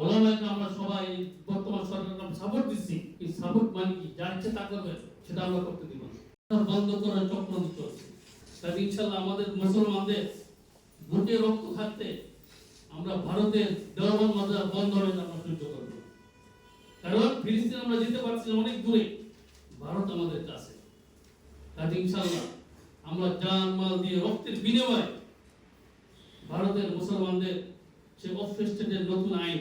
ওলামাকে আমরা সবাই বর্তমান সরকারকে সাপোর্ট দিচ্ছি। এই সাপোর্ট মানে কি, যা ইচ্ছে তা করবে সেটা আমরা করতে দিব না। বন্ধ করার চক্রান্ত চলছে। তাই ইনশাআল্লাহ আমাদের মুসলমানদের বুকে রক্ত থাকতে আমরা ভারতের দেওয়ান মাদ্রাসা বন্ধ হবে না আমরা সহ্য করব। কারণ ফিলিস্তিন আমরা যেতে পারছি অনেক দূরে, ভারত আমাদের কাছে। তাই ইনশাআল্লাহ আমরা জান মাল দিয়ে রক্তের বিনিময়ে ভারতের মুসলমানদের সে অফেস্টেডের নতুন আইন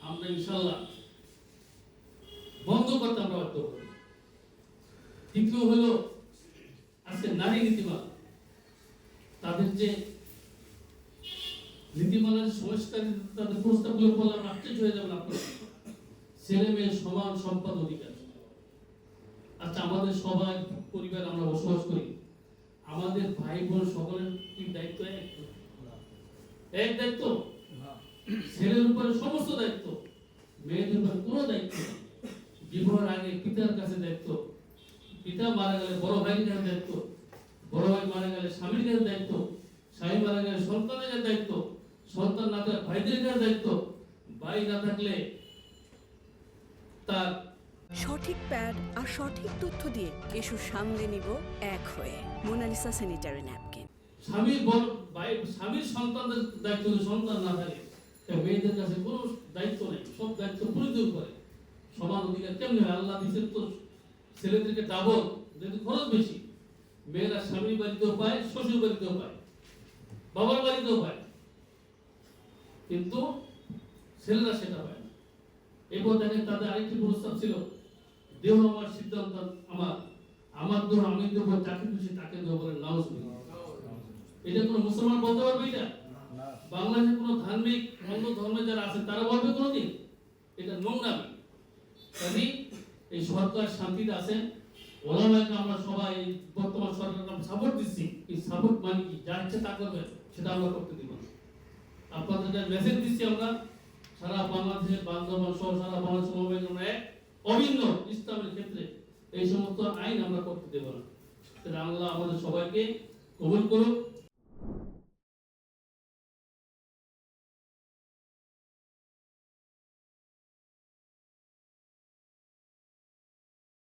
আমরা ইনশাআল্লাহ বন্ধ করতে আমরা বাধ্য হব। দ্বিতীয় হলো আজকে নারী নীতিমালা, তাদের যে নীতিমালার সংস্কার তাদের প্রস্তাবগুলো বললাম আশ্চর্য হয়ে যাবেন আপনারা। ছেলে মেয়ের সমান সম্পদ অধিকার। আচ্ছা, আমাদের সবাই পরিবার আমরা বসবাস করি, আমাদের ভাই বোন সকলের কি দায়িত্ব? এক দায়িত্ব? ছেলের উপরে সমস্ত দায়িত্ব, মেয়েদের উপরে কোনো দায়িত্ব নেই। বিবাহের আগে পিতার কাছে দায়িত্ব, পিতা মারা গেলে বড় ভাইয়ের কাছে দায়িত্ব, বড় ভাই মারা গেলে স্বামীর কাছে দায়িত্ব, স্বামী মারা গেলে সন্তানের কাছে দায়িত্ব, সন্তান না থাকলে ভাইদের কাছে দায়িত্ব, ভাই না থাকলে তার। সঠিক প্যাড আর সঠিক তথ্য দিয়ে কেশু সামলে নিব এক হয়ে। Monalisa sanitary napkin. স্বামীর সন্তানদের দায়িত্ব, সন্তান না থাকে মেয়েদের কাছে কোনো দায়িত্ব নেই, সব দায়িত্ব পরিত্যাগ করে। সমান অধিকার কেমনি হয়? আল্লাহ দিচ্ছেন তো ছেলেদেরকে ডাবল, যেহেতু খরচ বেশি। মেয়েরা স্বামীর বাড়িতেও পায়, শ্বশুর বাড়িতেও পায়, বাবার বাড়িতেও পায়, কিন্তু ছেলেরা সেটা পায় না। এরপর দেখেন তাদের আরেকটি প্রস্তাব ছিল, দেহ আমার সিদ্ধান্ত আমার, আমার দেহ আমি দেব, যাকে খুশি তাকে দেব বলে নাউজ। এটা কোনো মুসলমান বলতে পারবে? এটা বাংলাদেশে কোনো ধার্মিক অন্য ধর্মে যারা আছে তারা বলবে কোনোদিন? এটা নোংরামি। কাজে এই সরকার শান্তিতে আছেন, ওলামাকে আমরা সবাই বর্তমান সরকারকে সাপোর্ট দিচ্ছি। এই সাপোর্ট মানে কি, যা ইচ্ছে তা করবে সেটা আমরা করতে দিব না। আপনাদের মেসেজ দিচ্ছি আমরা সারা বাংলাদেশের বান্ধবান সহ সারা বাংলাদেশ সমবায় আমরা এক অভিন্ন ইসলামের ক্ষেত্রে এই সমস্ত আইন আমরা করতে দেব না। আল্লাহ আমাদের সবাইকে কবুল করুক।